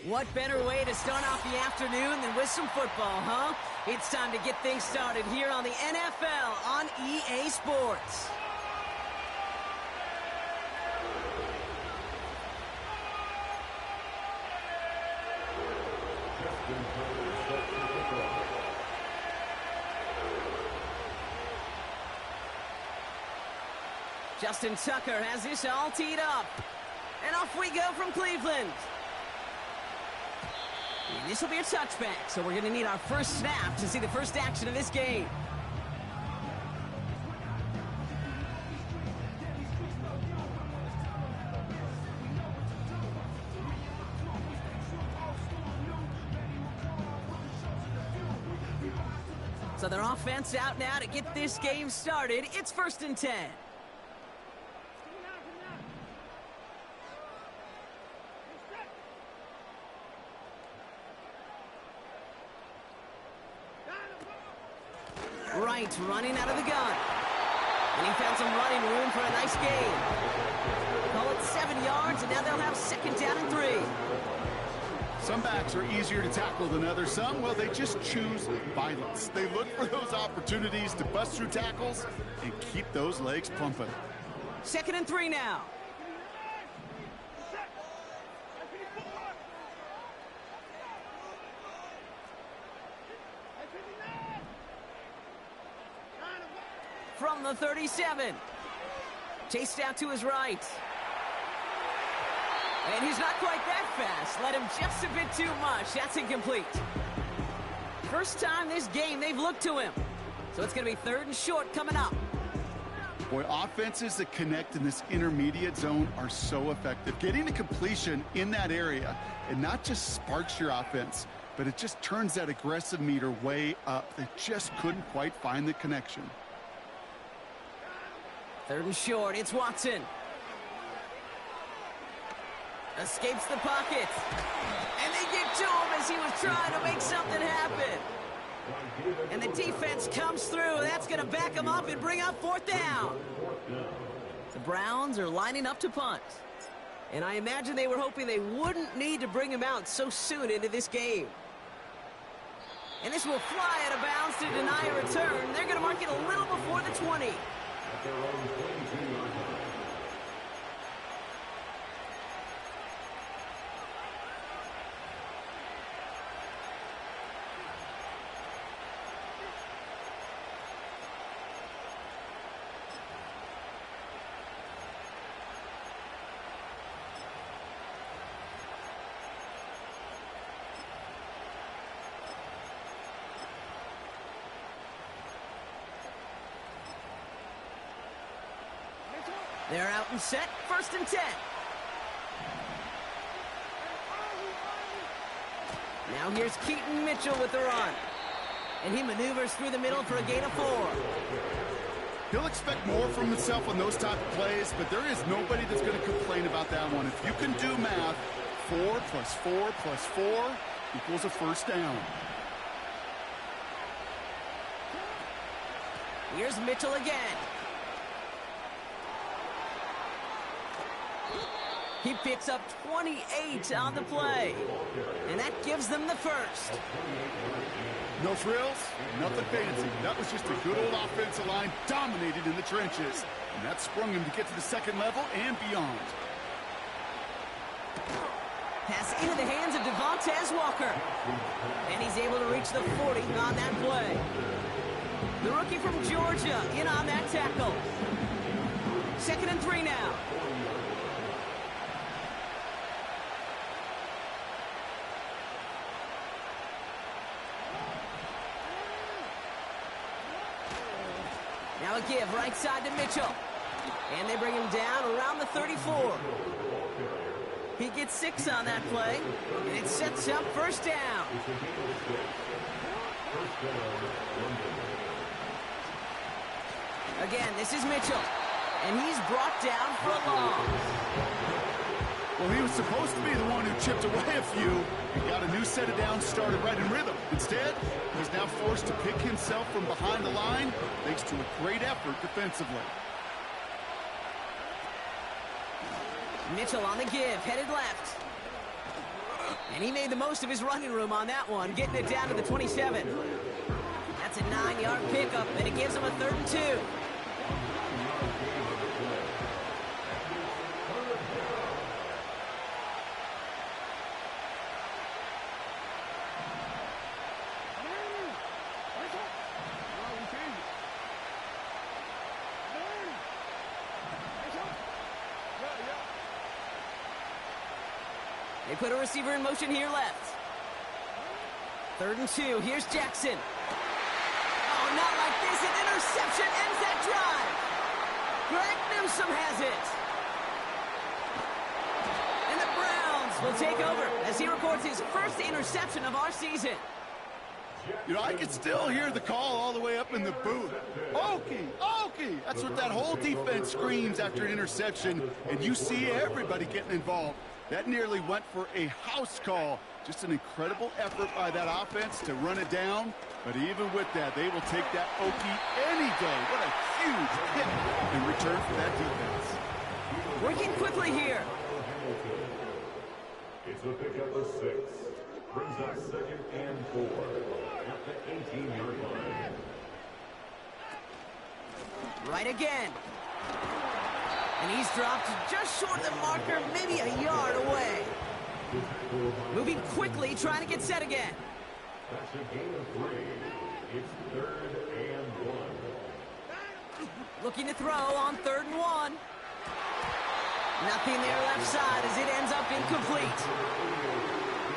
What better way to start off the afternoon than with some football, huh? It's time to get things started here on the NFL on EA Sports. Justin Tucker has this all teed up. And off we go from Cleveland. And this will be a touchback, so we're going to need our first snap to see the first action of this game. So their offense out now to get this game started. It's 1st and 10. Right, running out of the gun. And he found some running room for a nice gain. Call it 7 yards, and now they'll have 2nd down and 3. Some backs are easier to tackle than others. Some, well, they just choose violence. They look for those opportunities to bust through tackles and keep those legs pumping. 2nd and 3 now. From the 37. Chased out to his right. And he's not quite that fast. Let him just a bit too much. That's incomplete. First time this game they've looked to him. So it's going to be 3rd and short coming up. Boy, offenses that connect in this intermediate zone are so effective. Getting a completion in that area, it not just sparks your offense, but it just turns that aggressive meter way up. They just couldn't quite find the connection. 3rd and short, it's Watson. Escapes the pocket. And they get to him as he was trying to make something happen. And the defense comes through. That's going to back him up and bring up 4th down. The Browns are lining up to punt. And I imagine they were hoping they wouldn't need to bring him out so soon into this game. And this will fly out of bounds to deny a return. They're going to mark it a little before the 20. They're out and set, 1st and 10. Now here's Keaton Mitchell with the run. And he maneuvers through the middle for a gain of 4. He'll expect more from himself on those type of plays, but there is nobody that's going to complain about that one. If you can do math, 4 plus 4 plus 4 equals a 1st down. Here's Mitchell again. He picks up 28 on the play. And that gives them the 1st. No frills, nothing fancy. That was just a good old offensive line dominated in the trenches. And that sprung him to get to the 2nd level and beyond. Pass into the hands of Devontae Walker. And he's able to reach the 40 on that play. The rookie from Georgia in on that tackle. 2nd and 3 now. Now a give right side to Mitchell. And they bring him down around the 34. He gets 6 on that play. And it sets up 1st down. Again, this is Mitchell. And he's brought down for a loss. Well, he was supposed to be the one who chipped away a few and got a new set of downs started right in rhythm. Instead, he's now forced to pick himself from behind the line thanks to a great effort defensively. Mitchell on the give, headed left. And he made the most of his running room on that one, getting it down to the 27. That's a 9-yard pickup, and it gives him a 3rd and 2. They put a receiver in motion here left. 3rd and 2. Here's Jackson. Oh, not like this. An interception ends that drive. Greg Newsome has it. And the Browns will take over as he records his first interception of our season. You know, I can still hear the call all the way up in the booth. Okie, Okie! That's what that whole defense screams after an interception, and you see everybody getting involved. That nearly went for a house call. Just an incredible effort by that offense to run it down. But even with that, they will take that Okie any day. What a huge hit in return for that defense. Working quickly here. It's a pickup of 6. Brings up 2nd and 4 at the 18-yard line. Right again. And he's dropped just short of the marker, maybe a yard away. Moving quickly, trying to get set again. That's a gain of 3. It's 3rd and 1. Looking to throw on 3rd and 1. Nothing there left side as it ends up incomplete.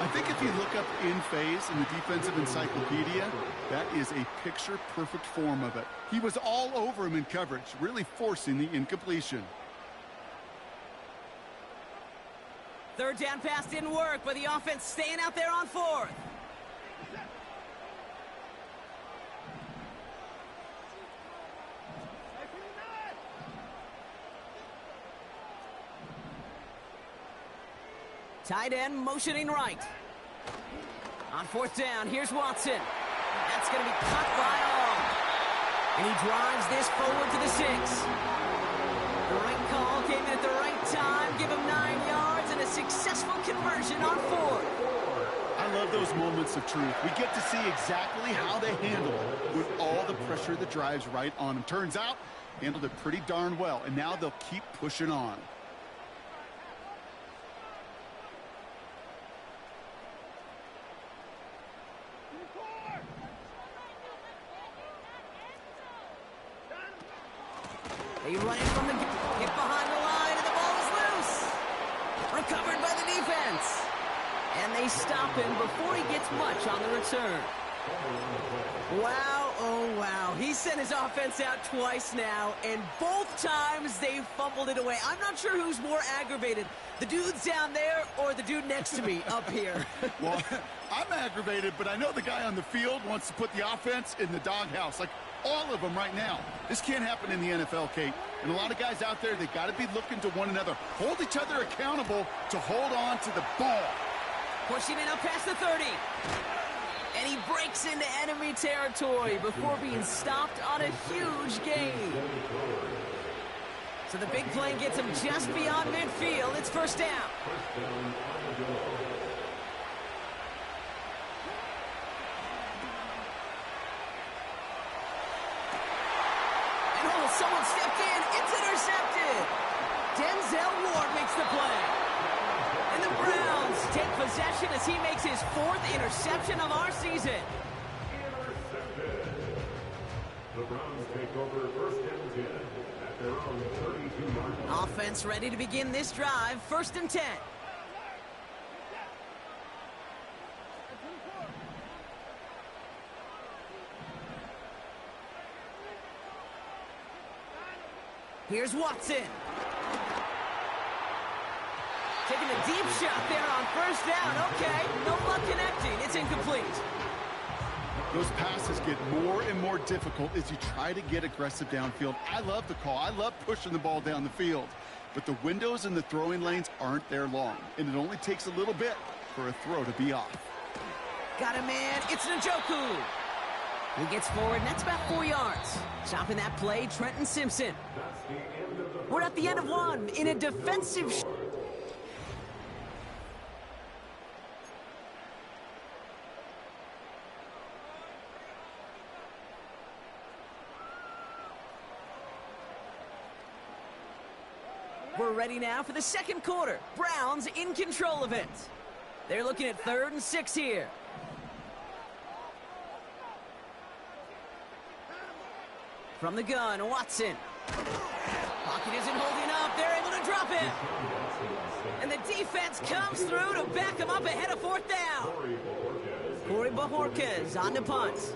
I think if you look up in phase in the defensive encyclopedia, that is a picture-perfect form of it. He was all over him in coverage, really forcing the incompletion. 3rd down pass didn't work, but the offense staying out there on 4th. Tight end motioning right. On 4th down, here's Watson. That's going to be cut by all. And he drives this forward to the 6. The right call came in at the right time, give him 9 yards and a successful conversion on 4th. I love those moments of truth. We get to see exactly how they handle it with all the pressure that drives right on them. Turns out, handled it pretty darn well, and now they'll keep pushing on. They run it from the hit behind the line, and the ball is loose. Recovered by the defense. And they stop him before he gets much on the return. Wow, oh wow. He sent his offense out twice now, and both times they fumbled it away. I'm not sure who's more aggravated, the dudes down there or the dude next to me up here. Well, I'm aggravated, but I know the guy on the field wants to put the offense in the doghouse. Like, all of them right now. This can't happen in the NFL, Kate. And a lot of guys out there, they got to be looking to one another. Hold each other accountable to hold on to the ball. Pushing it up past the 30. And he breaks into enemy territory before being stopped on a huge gain. So the big play gets him just beyond midfield. It's 1st down. Someone stepped in. It's intercepted. Denzel Ward makes the play. And the Browns take possession as he makes his 4th interception of our season. Intercepted. The Browns take over 1st and 10 at their own 32-yard line. Offense ready to begin this drive. 1st and 10. Here's Watson. Taking a deep shot there on 1st down. Okay, no luck connecting. It's incomplete. Those passes get more and more difficult as you try to get aggressive downfield. I love the call. I love pushing the ball down the field. But the windows in the throwing lanes aren't there long, and it only takes a little bit for a throw to be off. Got a man. It's Njoku. He gets forward, and that's about 4 yards. Stopping that play, Trenton Simpson. We're at the end of one in a defensive... ready now for the second quarter. Browns in control of it. They're looking at 3rd and 6 here. From the gun, Watson. Pocket isn't holding up. They're able to drop it. And the defense comes through to back him up ahead of 4th down. Corey Bajorquez on the punt.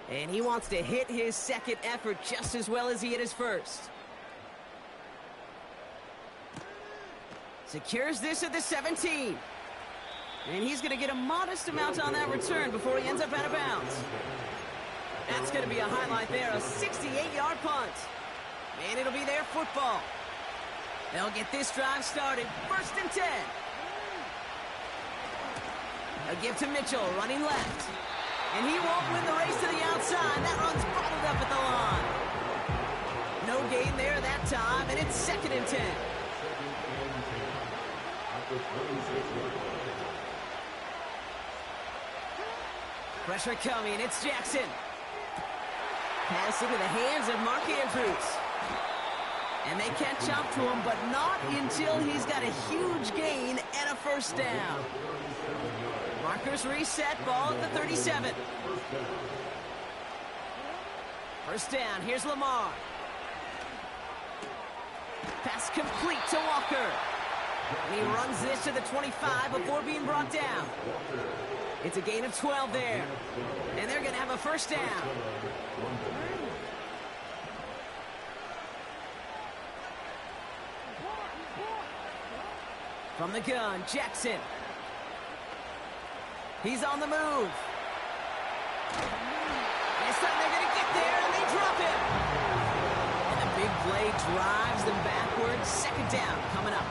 And he wants to hit his second effort just as well as he hit his first. Secures this at the 17. And he's going to get a modest amount on that return before he ends up out of bounds. That's going to be a highlight there, a 68-yard punt. And it'll be their football. They'll get this drive started. 1st and 10. A give to Mitchell, running left. And he won't win the race to the outside. That run's bottled up at the line. No gain there that time, and it's 2nd and 10. Pressure coming, it's Jackson. Pass into the hands of Mark Andrews. And they catch up to him, but not until he's got a huge gain and a 1st down. Markers reset, ball at the 37. 1st down, here's Lamar. Pass complete to Walker. And he runs this to the 25 before being brought down. It's a gain of 12 there. And they're going to have a 1st down. From the gun, Jackson. He's on the move. And it's time they're going to get there, and they drop him. And the big play drives them backwards. 2nd down coming up.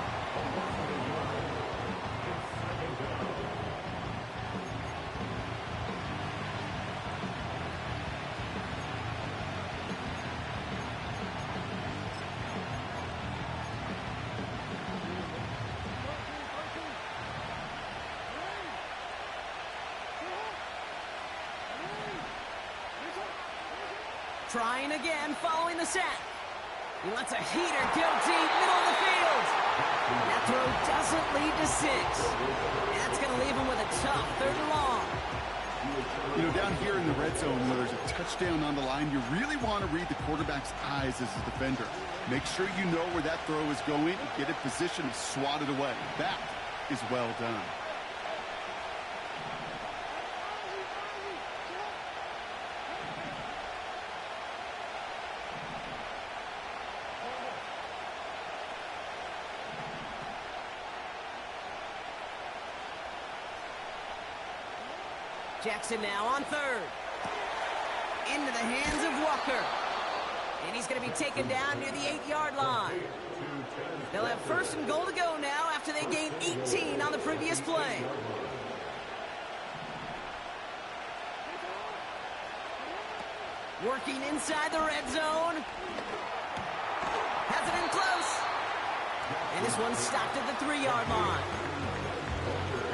Trying again, following the sack. He lets a heater go deep, middle of the field. That throw doesn't lead to 6. And that's going to leave him with a tough 3rd and long. You know, down here in the red zone where there's a touchdown on the line, you really want to read the quarterback's eyes as a defender. Make sure you know where that throw is going and get in position to swat it away. That is well done. Jackson now on 3rd. Into the hands of Walker. And he's going to be taken down near the 8-yard line. They'll have 1st and goal to go now after they gained 18 on the previous play. Working inside the red zone. Has it in close. And this one's stopped at the 3-yard line.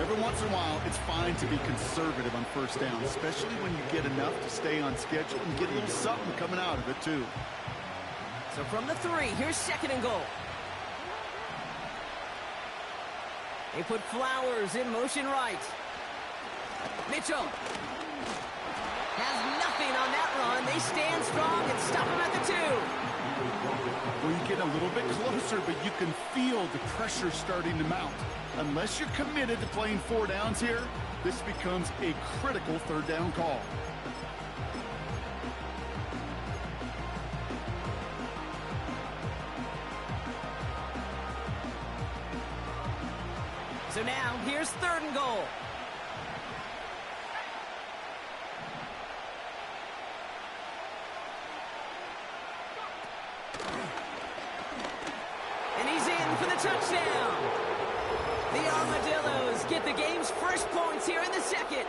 Every once in a while, it's fine to be conservative on 1st down, especially when you get enough to stay on schedule and get a little something coming out of it, too. So from the 3, here's 2nd and goal. They put Flowers in motion right. Mitchell has nothing on that run. They stand strong and stop him at the 2. Well, you get a little bit closer, but you can feel the pressure starting to mount. Unless you're committed to playing 4 downs here, this becomes a critical 3rd down call. So now, here's 3rd and goal. And he's in for the touchdown. The Armadillos get the game's first points here in the 2nd.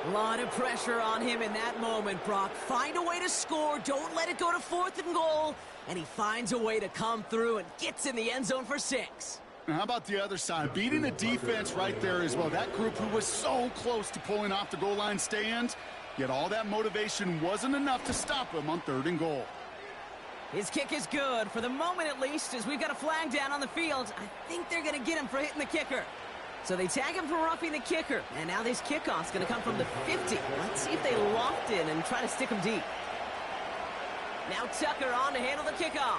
A lot of pressure on him in that moment, Brock. Find a way to score. Don't let it go to 4th and goal. And he finds a way to come through and gets in the end zone for 6. Now, how about the other side? Beating the defense right there as well. That group who was so close to pulling off the goal line stand, yet all that motivation wasn't enough to stop him on 3rd and goal. His kick is good, for the moment at least, as we've got a flag down on the field. I think they're going to get him for hitting the kicker. So they tag him for roughing the kicker, and now this kickoff's going to come from the 50. Let's see if they locked in and try to stick him deep. Now Tucker on to handle the kickoff.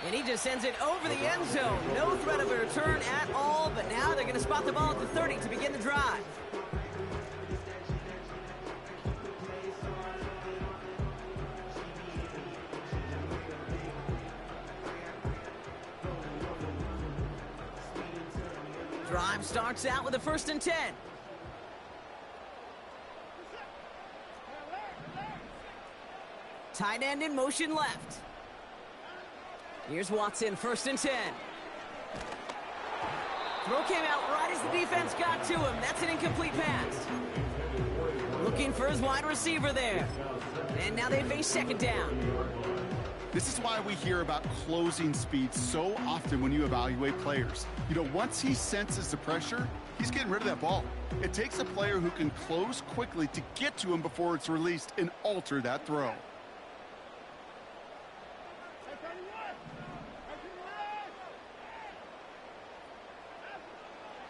And he just sends it over the end zone. No threat of a return at all, but now they're going to spot the ball at the 30 to begin the drive. Drive starts out with a 1st and 10. Tight end in motion left. Here's Watson, 1st and 10. Throw came out right as the defense got to him. That's an incomplete pass. Looking for his wide receiver there. And now they face 2nd down. This is why we hear about closing speed so often when you evaluate players. You know, once he senses the pressure, he's getting rid of that ball. It takes a player who can close quickly to get to him before it's released and alter that throw.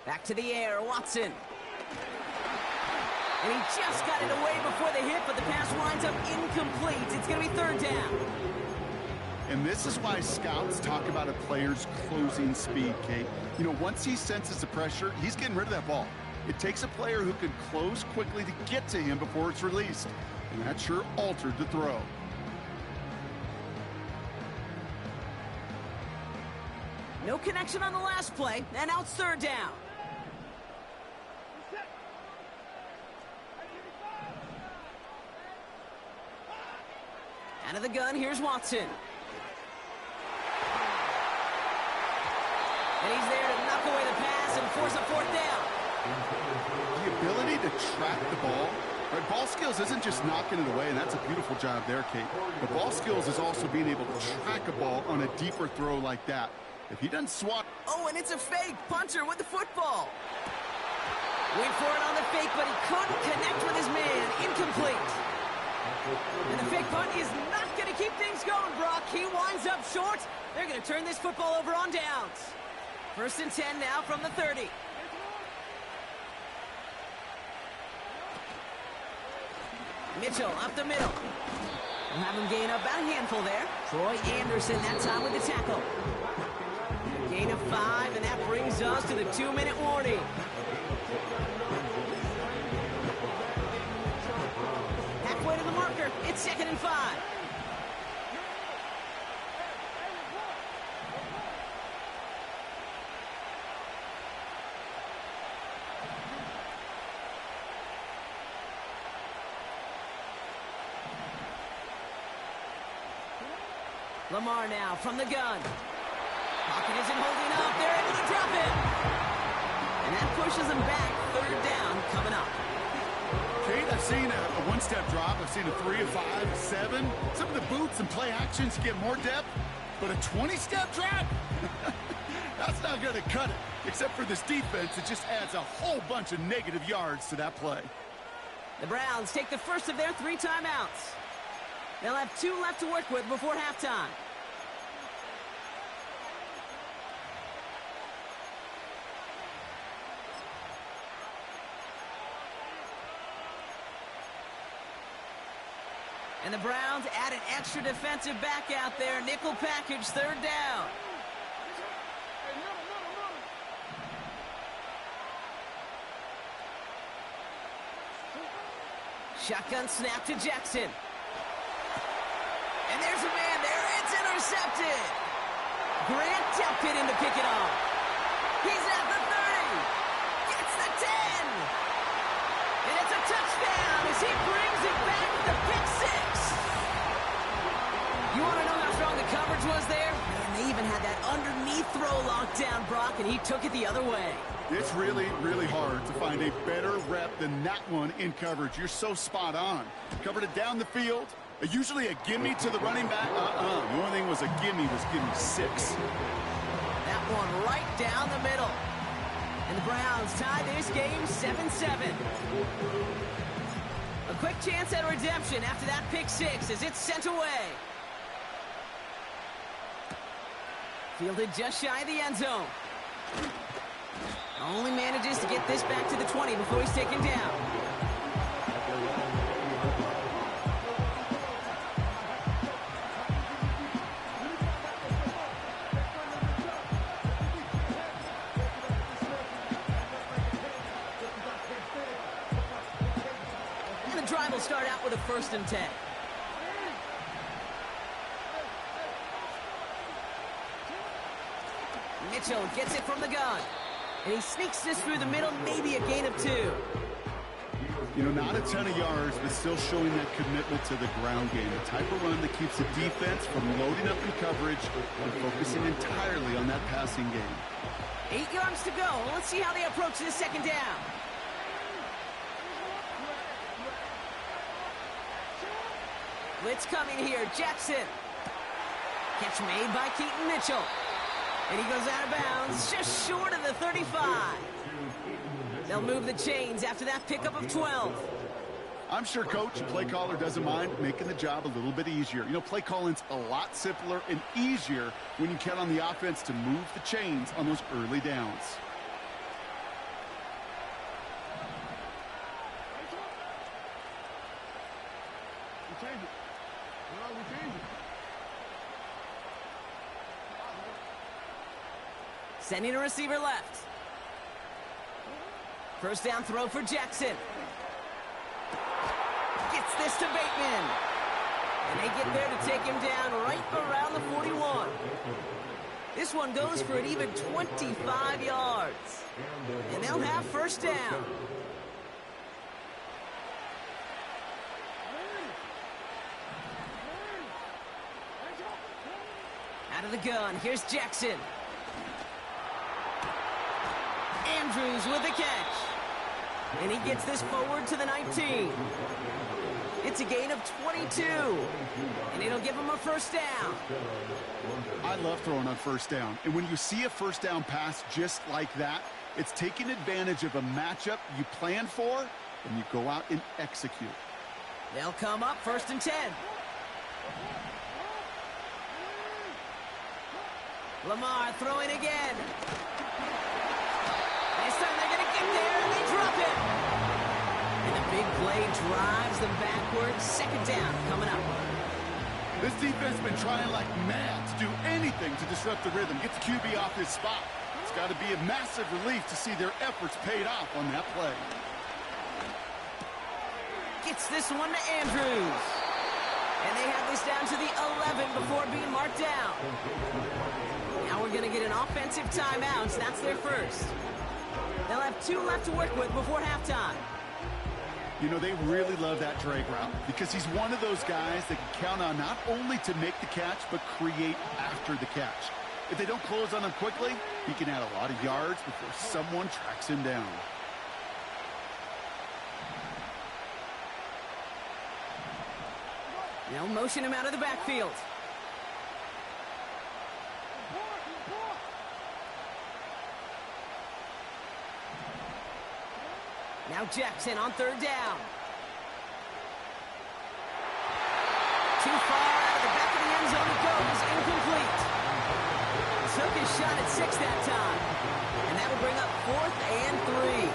Back to the air, Watson. And he just got it away before the hit, but the pass winds up incomplete. It's going to be 3rd down. And this is why scouts talk about a player's closing speed, Kate. You know, once he senses the pressure, he's getting rid of that ball. It takes a player who can close quickly to get to him before it's released. And that sure altered the throw. No connection on the last play, and now it's 3rd down. Out of the gun, here's Watson. And he's there to knock away the pass and force a 4th down. The ability to track the ball, right? Ball skills isn't just knocking it away, and that's a beautiful job there, Kate. The ball skills is also being able to track a ball on a deeper throw like that. If he doesn't swat... Oh, and it's a fake. Punter with the football. Went for it on the fake, but he couldn't connect with his man. Incomplete. And the fake punt is not going to keep things going, Brock. He winds up short. They're going to turn this football over on downs. 1st and 10 now from the 30. Mitchell up the middle. We'll have him gain up about a handful there. Troy Anderson that time with the tackle. Gain of 5, and that brings us to the 2-minute warning. Halfway to the marker. It's 2nd and 5. Lamar now from the gun. Pocket isn't holding up. They're able to drop it. And that pushes them back. 3rd down coming up. Kate, I've seen a one-step drop. I've seen a 3, a 5, a 7. Some of the boots and play actions get more depth. But a 20-step drop? That's not going to cut it. Except for this defense, it just adds a whole bunch of negative yards to that play. The Browns take the first of their 3 timeouts. They'll have 2 left to work with before halftime. And the Browns add an extra defensive back out there. Nickel package, 3rd down. Shotgun snap to Jackson. And there's a man there. It's intercepted. Grant tapped it in to pick it off. He's at the 30. Gets the 10. And it's a touchdown as he brings it back with the pick 6. You want to know how strong the coverage was there? And they even had that underneath throw locked down, Brock, and he took it the other way. It's really, really hard to find a better rep than that one in coverage. You're so spot on. Covered it down the field. Usually a gimme to the running back. The only thing was a gimme 6. That one right down the middle. And the Browns tie this game 7-7. A quick chance at redemption after that pick six as it's sent away. Fielded just shy of the end zone. Only manages to get this back to the 20 before he's taken down. And the drive will start out with a 1st and 10. Mitchell gets it from the gun. And he sneaks this through the middle, maybe a gain of 2. You know, not a ton of yards, but still showing that commitment to the ground game. The type of run that keeps the defense from loading up in coverage and focusing entirely on that passing game. 8 yards to go. Let's see how they approach this 2nd down. Blitz coming here. Jackson. Catch made by Keaton Mitchell. And he goes out of bounds, just short of the 35. They'll move the chains after that pickup of 12. I'm sure coach and play caller doesn't mind making the job a little bit easier. You know, play calling's a lot simpler and easier when you count on the offense to move the chains on those early downs. Sending a receiver left. 1st down throw for Jackson. Gets this to Bateman. And they get there to take him down right around the 41. This one goes for an even 25 yards. And they'll have 1st down. Out of the gun, here's Jackson. Andrews with the catch. And he gets this forward to the 19. It's a gain of 22. And it'll give him a 1st down. I love throwing on 1st down. And when you see a 1st down pass just like that, it's taking advantage of a matchup you plan for, and you go out and execute. They'll come up 1st and 10. Lamar throwing again. This time they're going to get there, and they drop it. And the big play drives them backwards. 2nd down coming up. This defense has been trying like mad to do anything to disrupt the rhythm, get the QB off his spot. It's got to be a massive relief to see their efforts paid off on that play. Gets this one to Andrews. And they have this down to the 11 before being marked down. Now we're going to get an offensive timeout. So that's their 1st. They'll have 2 left to work with before halftime. You know, they really love that drag route because he's one of those guys that can count on not only to make the catch, but create after the catch. If they don't close on him quickly, he can add a lot of yards before someone tracks him down. They'll motion him out of the backfield. Now Jackson on 3rd down. Too far out of the back of the end zone it goes. Incomplete. Took his shot at 6 that time. And that will bring up 4th and 3.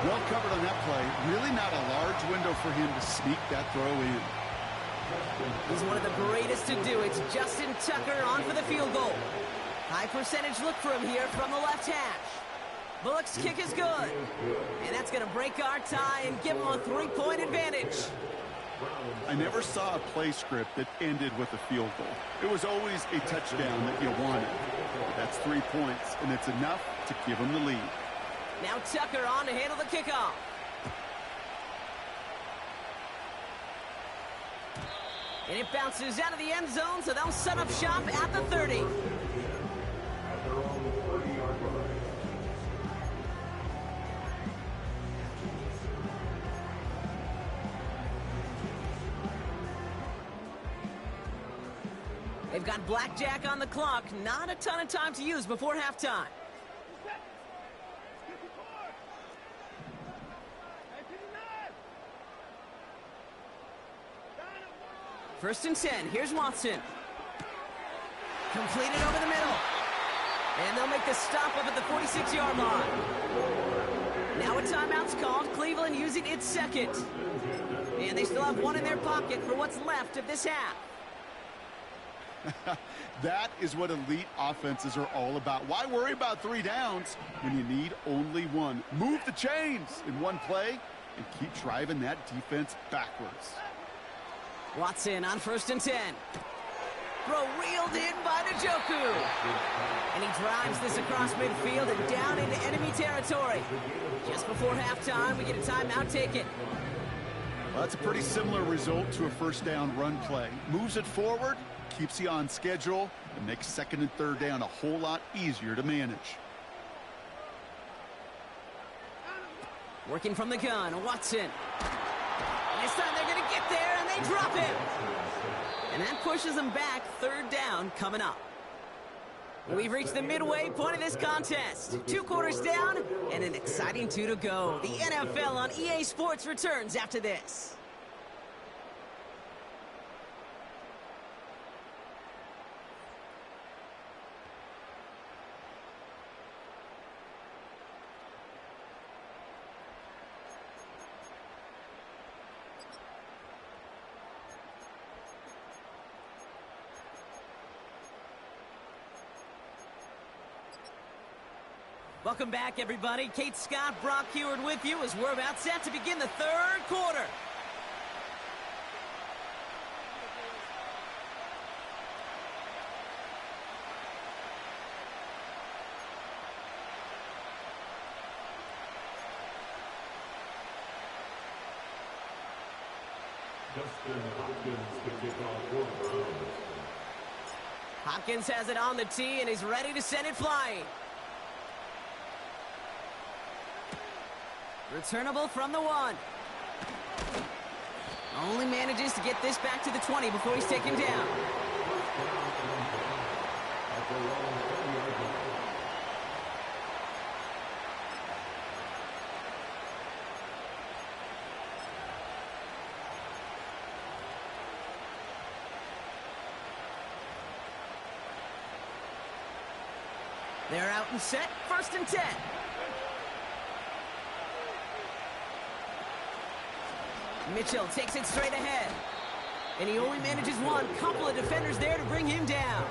Well covered on that play. Really not a large window for him to sneak that throw in. He's one of the greatest to do it. It's Justin Tucker on for the field goal. High percentage look for him here from the left hash. Bullock's kick is good. And that's going to break our tie and give him a 3-point advantage. I never saw a play script that ended with a field goal. It was always a touchdown that you wanted. That's 3 points, and it's enough to give him the lead. Now Tucker on to handle the kickoff. And it bounces out of the end zone, so they'll set up shop at the 30. They've got blackjack on the clock. Not a ton of time to use before halftime. First and 10. Here's Watson. Completed over the middle. And they'll make the stop up at the 46-yard line. Now a timeout's called. Cleveland using its second. And they still have one in their pocket for what's left of this half. That is what elite offenses are all about. Why worry about 3 downs when you need only one? Move the chains in one play and keep driving that defense backwards. Watson on first and 10. Throw reeled in by Njoku. And he drives this across midfield and down into enemy territory. Just before halftime, we get a timeout taken. Well, that's a pretty similar result to a first down run play. Moves it forward, keeps you on schedule, and makes second and third down a whole lot easier to manage. Working from the gun, Watson. This time they're going to get there, and they drop him. And that pushes them back. Third down coming up. We've reached the midway point of this contest. 2 quarters down, and an exciting 2 to go. The NFL on EA Sports returns after this. Welcome back, everybody. Kate Scott, Brock Heward with you as we're about set to begin the third quarter. Justin Hopkins to kick off for the Browns. Hopkins has it on the tee, and he's ready to send it flying. Returnable from the 1. Only manages to get this back to the 20 before he's taken down. They're out and set. First and 10. Mitchell takes it straight ahead. And he only manages one. Couple of defenders there to bring him down.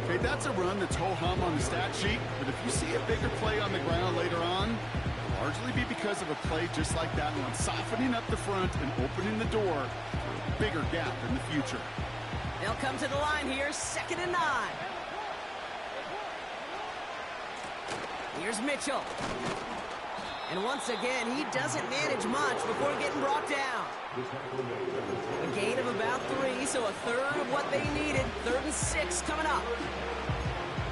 Okay, that's a run that's ho-hum on the stat sheet, but if you see a bigger play on the ground later on, it'll largely be because of a play just like that one, softening up the front and opening the door for a bigger gap in the future. They'll come to the line here, 2nd and 9. Here's Mitchell. And once again, he doesn't manage much before getting brought down. A gain of about 3, so a third of what they needed. 3rd and 6 coming up.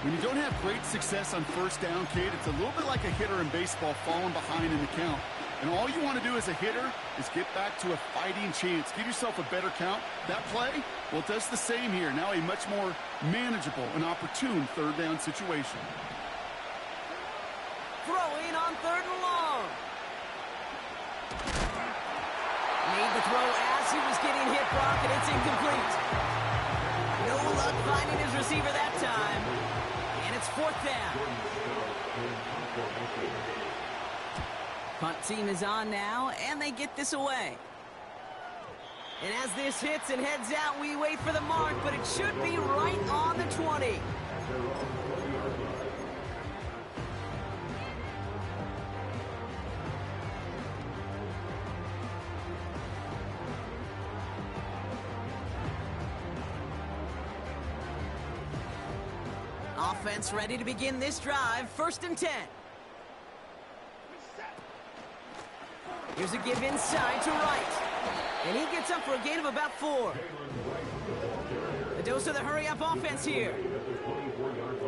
When you don't have great success on first down, Kate, it's a little bit like a hitter in baseball falling behind in the count. And all you want to do as a hitter is get back to a fighting chance. Give yourself a better count. That play, well, it does the same here. Now a much more manageable and opportune third down situation. Throwing on 3rd and long. Made the throw as he was getting hit, Brock, and it's incomplete. No luck finding his receiver that time. And it's 4th down. Punt team is on now, and they get this away. And as this hits and heads out, we wait for the mark, but it should be right on the 20. Offense ready to begin this drive. 1st and 10. Here's a give inside to right. And he gets up for a gain of about 4. The dose of the hurry-up offense here. 4 yards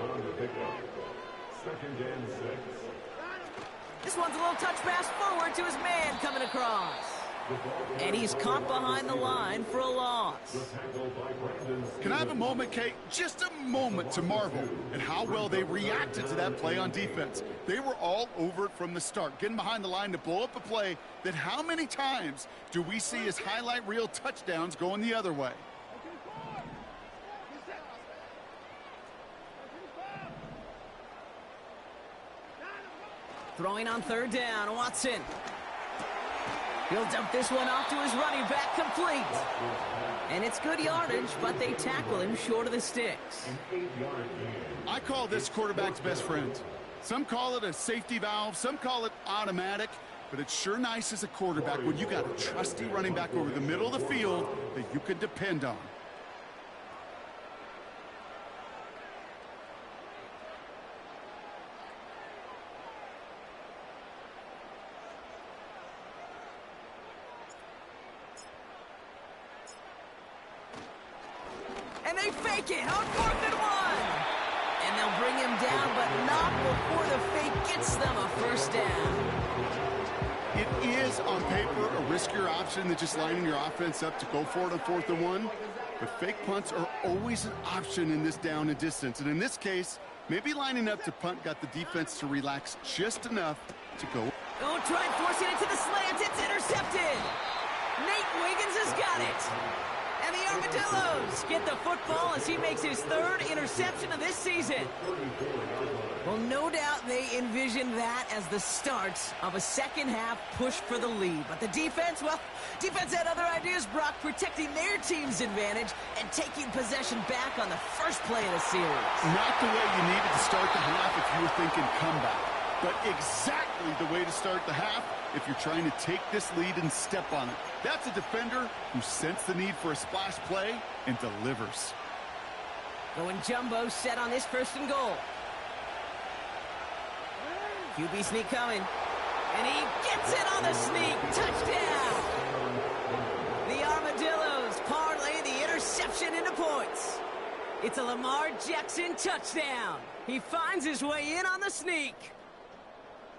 on the pickup. 2nd and 6. This one's a little touch pass forward to his man coming across. And he's caught behind the line for a loss. Can I have a moment, Kate? Just a moment to marvel at how well they reacted to that play on defense. They were all over it from the start, getting behind the line to blow up a play that how many times do we see as highlight reel touchdowns going the other way? Throwing on third down, Watson. He'll dump this one off to his running back, complete. And it's good yardage, but they tackle him short of the sticks. I call this quarterback's best friend. Some call it a safety valve, some call it automatic, but it's sure nice as a quarterback when you got a trusty running back over the middle of the field that you can depend on. And they fake it on 4th and 1. And they'll bring him down, but not before the fake gets them a first down. It is, on paper, a riskier option than just lining your offense up to go for it on 4th and 1. But fake punts are always an option in this down and distance. And in this case, maybe lining up to punt got the defense to relax just enough to go. Oh, try forcing it to the slant. It's intercepted. Nate Wiggins has got it. And the Armadillos get the football as he makes his 3rd interception of this season. Well, no doubt they envisioned that as the start of a second-half push for the lead. But the defense, well, defense had other ideas, Brock, protecting their team's advantage and taking possession back on the first play of the series. Not the way you needed to start the half if you were thinking comeback, but exactly the way to start the half if you're trying to take this lead and step on it. That's a defender who sensed the need for a splash play and delivers. Going jumbo set on this 1st and goal. QB sneak coming. And he gets it on the sneak. Touchdown! The Armadillos parlay the interception into points. It's a Lamar Jackson touchdown. He finds his way in on the sneak.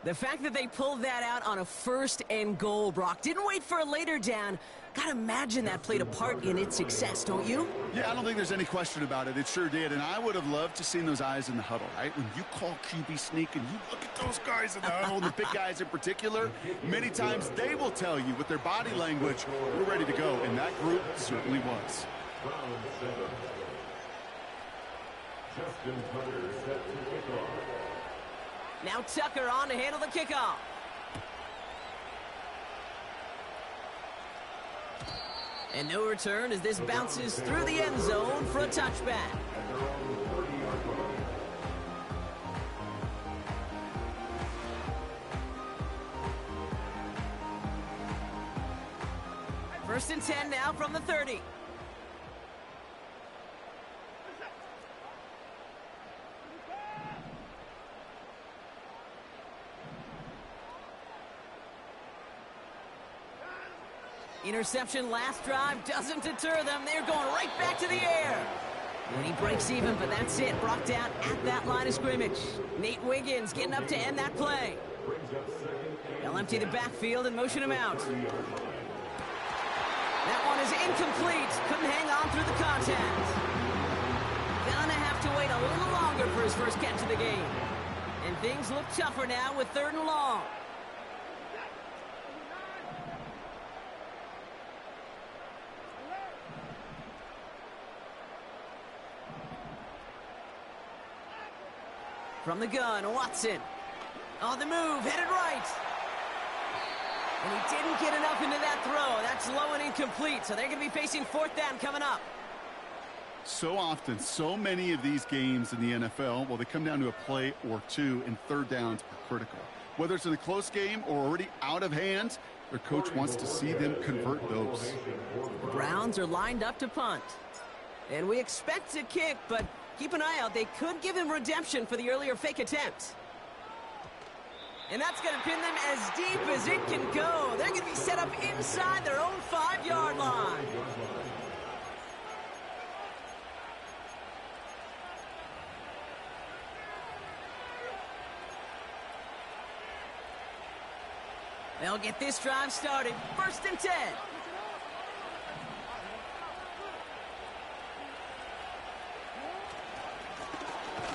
The fact that they pulled that out on a 1st and goal, Brock, didn't wait for a later down. Gotta imagine that played a part in its success, don't you? Yeah, I don't think there's any question about it. It sure did, and I would have loved to seen those eyes in the huddle, right? When you call QB sneak and you look at those guys in the huddle, the big guys in particular, many times they will tell you with their body language, we're ready to go, and that group certainly was. Justin Tucker set to kick off. Now Tucker on to handle the kickoff. And no return as this bounces through the end zone for a touchback. First and 10 now from the 30. Interception last drive doesn't deter them. They're going right back to the air. And he breaks even, but that's it. Brought down at that line of scrimmage. Nate Wiggins getting up to end that play. They'll empty the backfield and motion him out. That one is incomplete. Couldn't hang on through the contact. Gonna have to wait a little longer for his first catch of the game. And things look tougher now with 3rd and long. From the gun, Watson. On the move, headed right. And he didn't get enough into that throw. That's low and incomplete, so they're going to be facing 4th down coming up. So often, so many of these games in the NFL, well, they come down to a play or two, and 3rd downs are critical. Whether it's in a close game or already out of hand, their coach wants to see them convert those. The Browns are lined up to punt. And we expect to kick, but keep an eye out. They could give him redemption for the earlier fake attempt. And that's going to pin them as deep as it can go. They're going to be set up inside their own 5-yard line. They'll get this drive started. 1st and 10.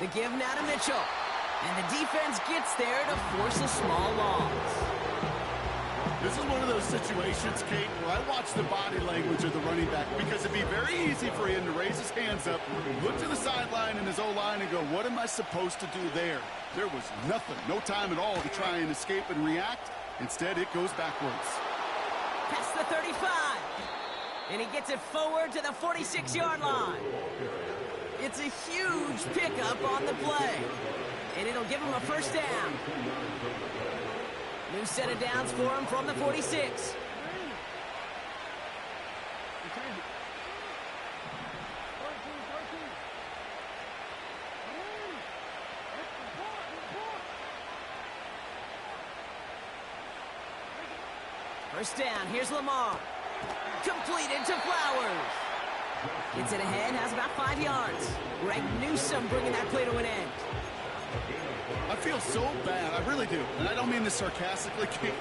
The give now to Mitchell. And the defense gets there to force a small loss. This is one of those situations, Kate, where I watch the body language of the running back, because it'd be very easy for him to raise his hands up, look to the sideline in his O-line and go, what am I supposed to do there? There was nothing, no time at all to try and escape and react. Instead, it goes backwards. Past the 35. And he gets it forward to the 46-yard line. It's a huge pickup on the play. And it'll give him a 1st down. New set of downs for him from the 46. First down, here's Lamar. Completed to Flowers. Gets it ahead, has about 5 yards. Greg Newsome bringing that play to an end. I feel so bad, I really do. And I don't mean this sarcastically, Kate.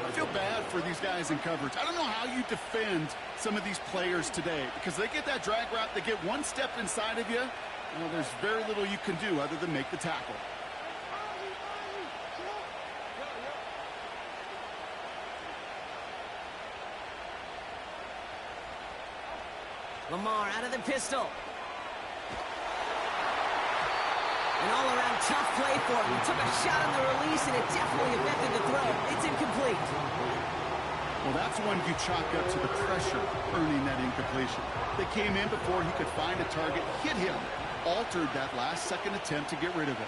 I feel bad for these guys in coverage. I don't know how you defend some of these players today, because they get that drag route, they get one step inside of you, well, there's very little you can do other than make the tackle. Lamar out of the pistol. An all-around tough play for him. He took a shot on the release, and it definitely affected the throw. It's incomplete. Well, that's one you chalk up to the pressure earning that incompletion. They came in before he could find a target, hit him, altered that last-second attempt to get rid of it.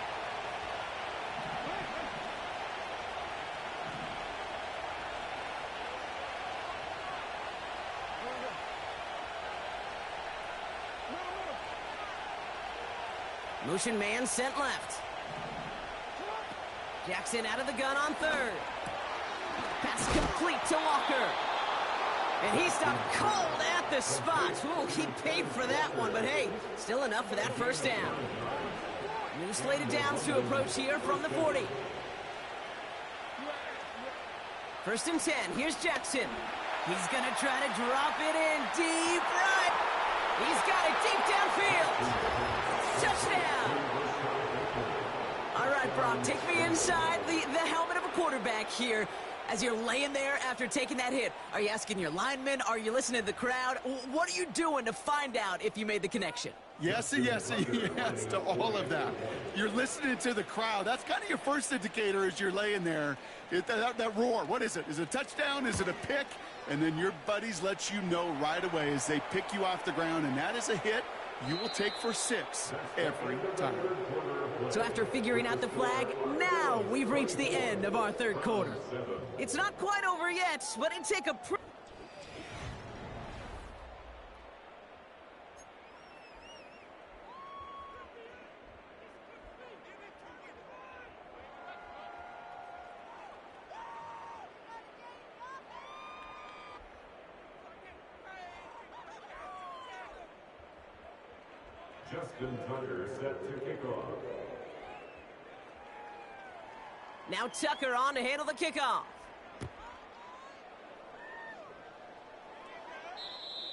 Motion man sent left. Jackson out of the gun on 3rd. Pass complete to Walker. And he stopped cold at the spot. Ooh, he paid for that one, but hey, still enough for that 1st down. New slated downs to approach here from the 40. 1st and 10, here's Jackson. He's gonna try to drop it in deep right. He's got it deep downfield. Touchdown! All right, Brock, take me inside the helmet of a quarterback here as you're laying there after taking that hit. Are you asking your linemen? Are you listening to the crowd? What are you doing to find out if you made the connection? Yes and yes and yes to all of that. You're listening to the crowd. That's kind of your first indicator as you're laying there. That roar, what is it? Is it a touchdown? Is it a pick? And then your buddies let you know right away as they pick you off the ground, and that is a hit you will take for 6 every time. So after figuring out the flag, now we've reached the end of our 3rd quarter. It's not quite over yet, but it'd take a Justin Tucker set to kick off. Now Tucker on to handle the kickoff.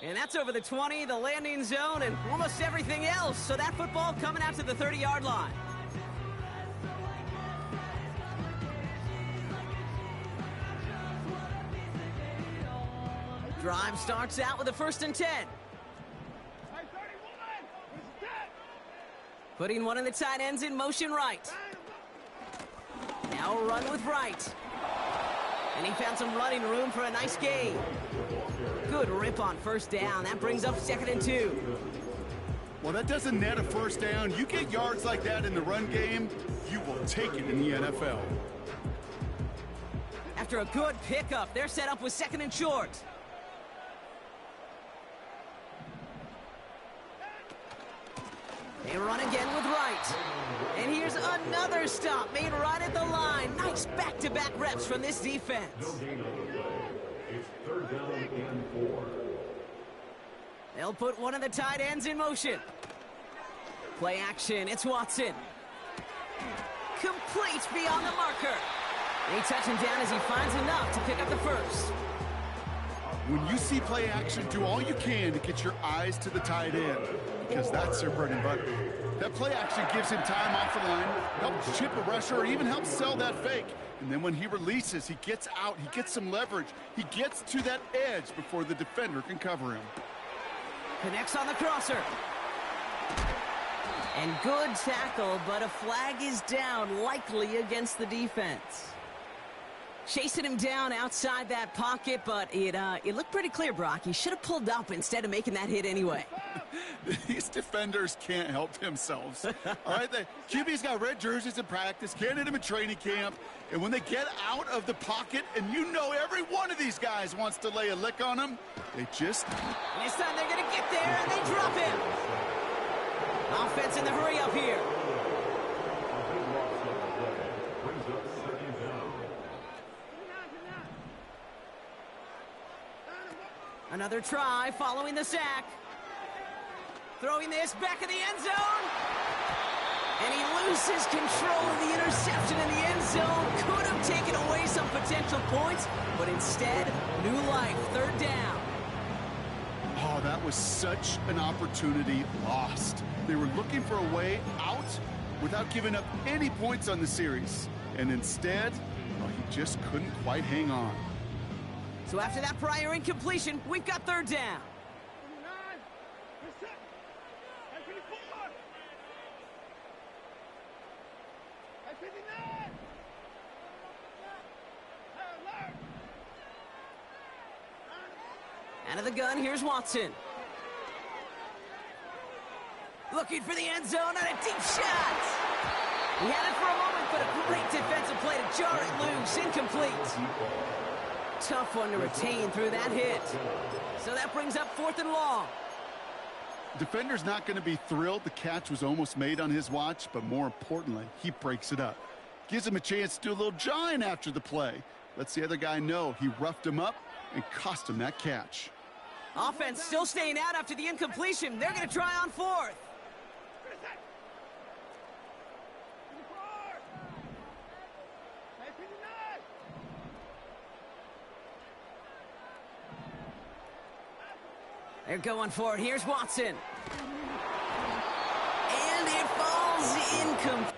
And that's over the 20, the landing zone, and almost everything else. So that football coming out to the 30-yard line. Drive starts out with a 1st and 10. Putting one of the tight ends in motion right. Now a run with right. And he found some running room for a nice gain. Good rip on 1st down. That brings up 2nd and 2. Well, that doesn't net a 1st down. You get yards like that in the run game, you will take it in the NFL. After a good pickup, they're set up with 2nd and short. They run again with right. And here's another stop made right at the line. Nice back-to-back reps from this defense. No gain on the play. It's 3rd down and 4. They'll put one of the tight ends in motion. Play action, it's Watson. Complete beyond the marker. They touch him down as he finds enough to pick up the first. When you see play action, do all you can to get your eyes to the tight end, because that's their bread and butter. That play action gives him time off the line, helps chip a rusher, or even helps sell that fake. And then when he releases, he gets out, he gets some leverage. He gets to that edge before the defender can cover him. Connects on the crosser. And good tackle, but a flag is down, likely against the defense. Chasing him down outside that pocket, but it looked pretty clear, Brock. He should have pulled up instead of making that hit anyway. These defenders can't help themselves. All right, the QB's got red jerseys in practice, can't hit them in training camp, and when they get out of the pocket, and you know every one of these guys wants to lay a lick on them, they just... And this time they're going to get there, and they drop him. Offense in the hurry up here. Another try following the sack. Throwing this back in the end zone. And he loses control of the interception in the end zone. Could have taken away some potential points, but instead, new life, third down. Oh, that was such an opportunity lost. They were looking for a way out without giving up any points on the series. And instead, well, he just couldn't quite hang on. So after that prior incompletion, we've got third down. Out of the gun, here's Watson. Looking for the end zone on a deep shot. He had it for a moment, but a great defensive play to jar it loose. Incomplete. Tough one to retain through that hit. So that brings up 4th and long. Defender's not going to be thrilled the catch was almost made on his watch, but more importantly, he breaks it up. Gives him a chance to do a little jawing after the play. Lets the other guy know he roughed him up and cost him that catch. Offense still staying out after the incompletion. They're going to try on 4th. They're going for it. Here's Watson. And it falls incomplete.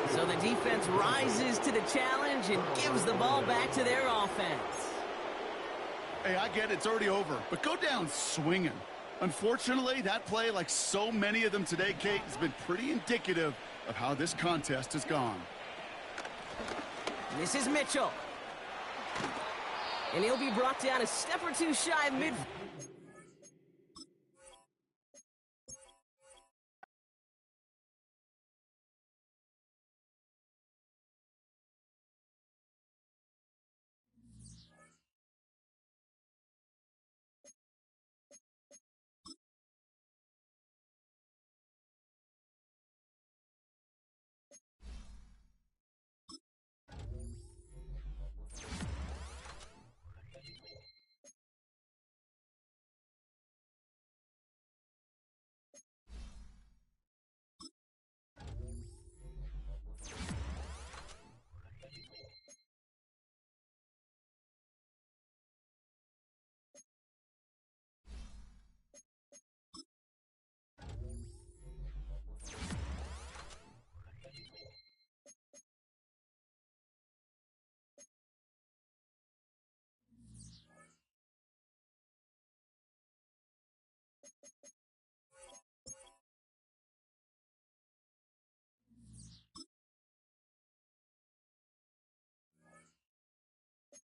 So the defense rises to the challenge and gives the ball back to their offense. Hey, I get it, it's already over, but go down swinging. Unfortunately, that play, like so many of them today, Kate, has been pretty indicative of how this contest has gone. This is Mitchell. And he'll be brought down a step or two shy of mid...